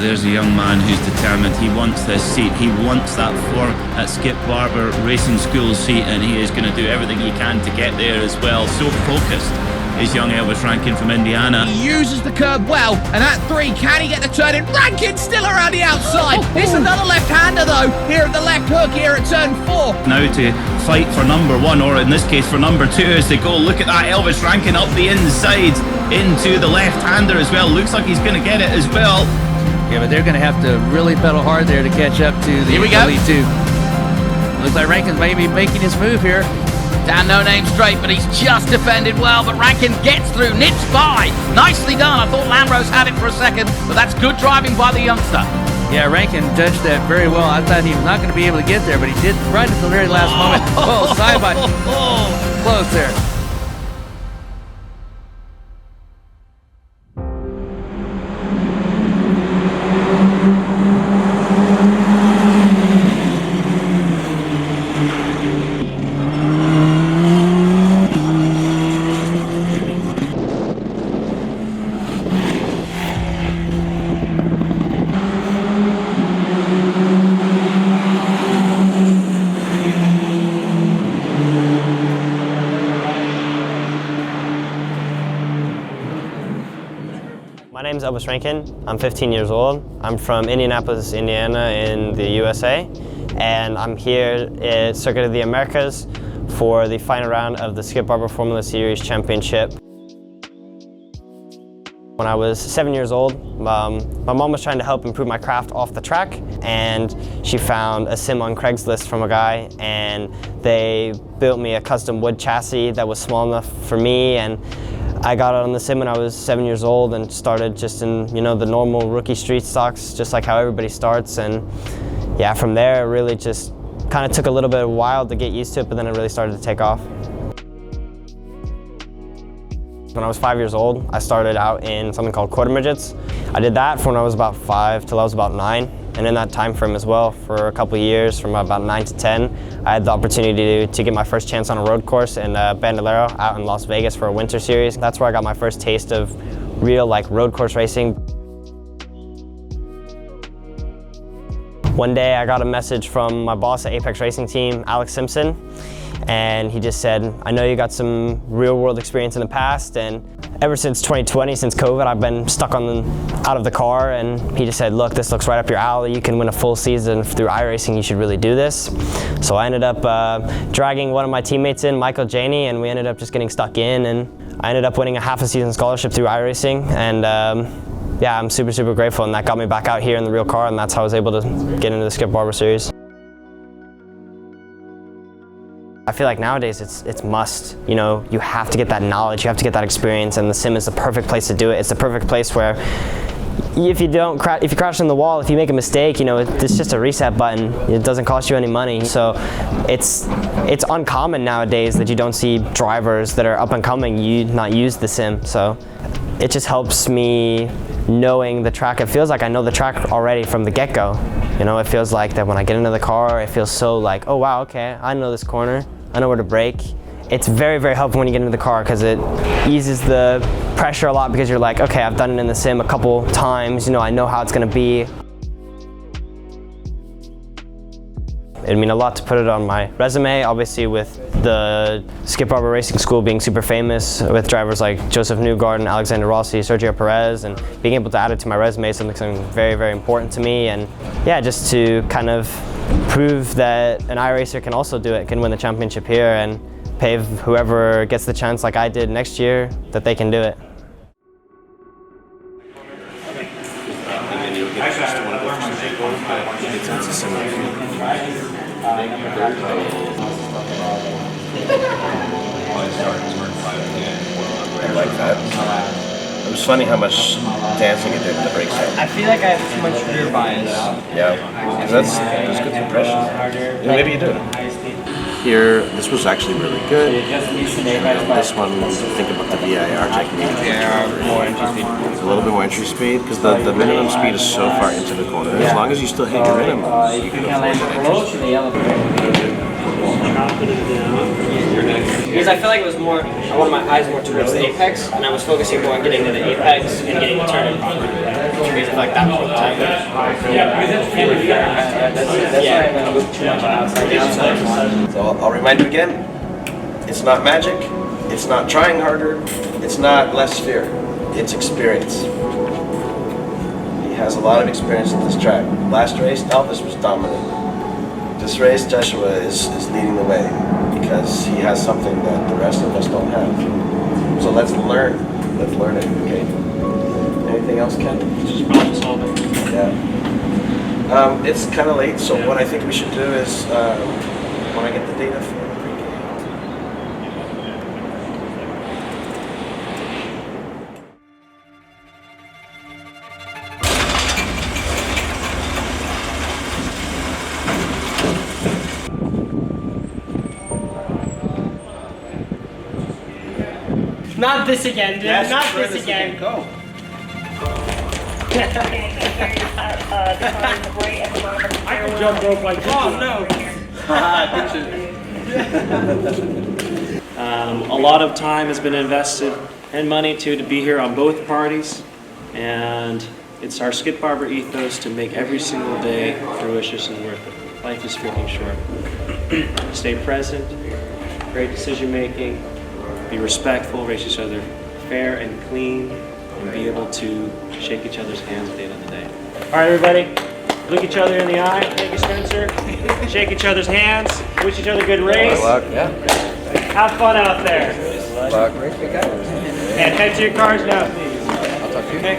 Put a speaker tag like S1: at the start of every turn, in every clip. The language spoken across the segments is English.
S1: there's a young man who's determined. He wants this seat. He wants that floor at Skip Barber Racing School seat, and he is going to do everything he can to get there as well. So focused is young Elvis Rankin from Indiana.
S2: He uses the curb well, and at 3, can he get the turn in? Rankin still around the outside. It's another left-hander though, here at the left hook here at turn 4.
S1: Now to fight for number 1, or in this case for number 2 as they go. Look at that, Elvis Rankin up the inside into the left-hander as well. Looks like he's going to get it as well.
S3: Yeah, but they're going to have to really pedal hard there to catch up to the lead 2. Looks like Rankin's maybe making his move here.
S2: Down no name straight, but he's just defended well, but Rankin gets through, nips by. Nicely done. I thought Lambrose had it for a second, but that's good driving by the youngster.
S3: Yeah, Rankin judged that very well. I thought he was not going to be able to get there, but he did right at the very last moment. Oh, side by. Close there.
S4: My name is Elvis Rankin. I'm 15 years old. I'm from Indianapolis, Indiana in the USA, and I'm here at Circuit of the Americas for the final round of the Skip Barber Formula Series Championship. When I was 7 years old, my mom was trying to help improve my craft off the track, and she found a sim on Craigslist from a guy, and they built me a custom wood chassis that was small enough for me, and I got it on the sim when I was 7 years old and started just in, the normal rookie street stocks, just like how everybody starts. And yeah, from there it really just kind of took a little bit of a while to get used to it, but then it really started to take off. When I was 5 years old, I started out in something called quarter midgets. I did that from when I was about 5 till I was about 9. And in that time frame as well, for a couple of years, from about 9 to 10, I had the opportunity to get my first chance on a road course in Bandolero out in Las Vegas for a winter series. That's where I got my first taste of real road course racing. One day I got a message from my boss at Apex Racing Team, Alex Simpson, and he just said, I know you got some real world experience in the past, and ever since 2020, since COVID, I've been stuck out of the car, and he just said, look, this looks right up your alley. You can win a full season through iRacing. You should really do this. So I ended up dragging one of my teammates in, Michael Janey, and we ended up just getting stuck in, and I ended up winning a half a season scholarship through iRacing, and yeah, I'm super, super grateful, and that got me back out here in the real car, and that's how I was able to get into the Skip Barber series. I feel like nowadays it's must, you have to get that knowledge, you have to get that experience, and the sim is the perfect place to do it. It's the perfect place where if you crash in the wall, if you make a mistake, it's just a reset button. It doesn't cost you any money. So it's uncommon nowadays that you don't see drivers that are up and coming not use the sim. So it just helps me knowing the track. It feels like I know the track already from the get-go. It feels like that when I get into the car, it feels so like, oh wow, okay, I know this corner. I know where to brake. It's very, very helpful when you get into the car because it eases the pressure a lot because you're like, okay, I've done it in the sim a couple times, I know how it's gonna be. It'd mean a lot to put it on my resume, obviously with the Skip Barber Racing School being super famous with drivers like Joseph Newgarden, Alexander Rossi, Sergio Perez, and being able to add it to my resume is something very, very important to me. And yeah, just to kind of prove that an iRacer can also do it, can win the championship here, and pave whoever gets the chance like I did next year that they can do it.
S5: I like that. It was funny how much dancing it did in the brake set.
S4: I feel like I have too much rear bias.
S5: Yeah, because that's good compression. Yeah, maybe you do. Here, this was actually really good. This one, think about the VIR technique.
S4: More entry speed.
S5: It's a little bit more entry speed because the minimum speed is so far into the corner. As long as you still hit your minimum, you can afford that entry speed.
S4: Because I feel like it was more, I wanted my eyes more towards the apex, and I was focusing more on getting to the apex and getting the turn. treated like that for the time.
S5: So I'll remind you again, it's not magic, it's not trying harder, it's not less fear, it's experience. He has a lot of experience at this track. Last race, Elvis was dominant. This race, Joshua is leading the way because he has something that the rest of us don't have. So let's learn it, okay? Anything else, Ken?
S6: Just problem solving.
S5: Yeah. It's kind of late, so what I think we should do is, when I get the data for the pre-K.
S7: Not this again, dude.
S5: Yes,
S7: Not
S5: try
S7: this again.
S5: Go.
S7: I can jump rope like this. Oh, no.
S6: A lot of time has been invested and money to be here on both parties, and it's our Skip Barber ethos to make every single day delicious and worth it. Life is freaking short. Stay present, great decision making, be respectful, race each other fair and clean, and be able to shake each other's hands at the end of the day. All right, everybody, look each other in the eye. Thank you, Spencer. Shake each other's hands. Wish each other good race.
S3: Yeah.
S6: Have fun out there.
S3: Race big guy.
S6: And head to your cars now, please.
S3: I'll talk to you.
S6: Okay.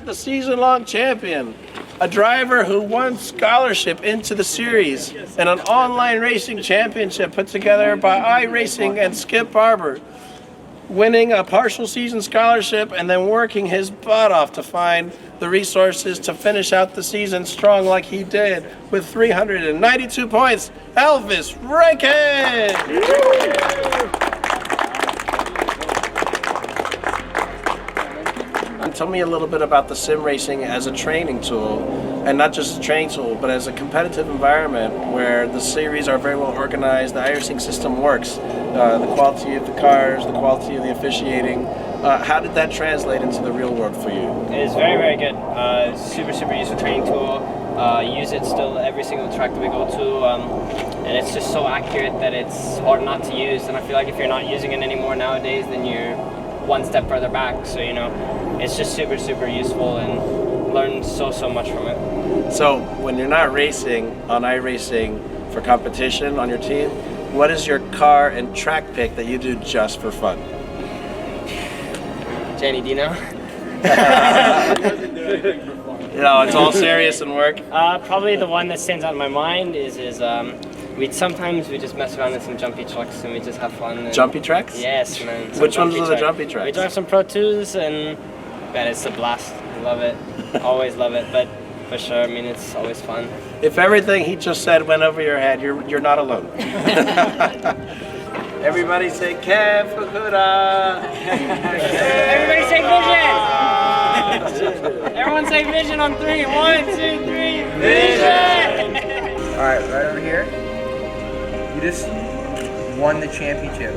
S5: The season-long champion, a driver who won scholarship into the series, and an online racing championship put together by iRacing and Skip Barber, winning a partial season scholarship and then working his butt off to find the resources to finish out the season strong like he did with 392 points, Elvis Rankin! Tell me a little bit about the sim racing as a training tool, and not just a training tool, but as a competitive environment where the series are very well organized, the iRacing system works, the quality of the cars, the quality of the officiating. How did that translate into the real world for you?
S8: It's very, very good. Super useful training tool. Use it still every single track that we go to, and it's just so accurate that it's hard not to use. And I feel like if you're not using it anymore nowadays, then you're one step further back. So it's just super useful, and learn so much from it.
S5: So when you're not racing on iRacing for competition on your team, what is your car and track pick that you do just for fun?
S8: Jenny, do you know?
S5: It's all serious and work.
S8: Probably the one that stands out in my mind is we just mess around in some jumpy trucks and we just have fun.
S5: Jumpy tracks?
S8: Yes, man.
S5: Which ones are the jumpy tracks?
S8: We drive some Pro 2s, and man, it's a blast. I love it. Always love it. But for sure, it's always fun.
S5: If everything he just said went over your head, you're not alone. Everybody say Kev Fukuda.
S8: Everybody say vision. Everyone say vision on 3. 1, 2, 3. Vision.
S9: All right, right over here. You just won the championship.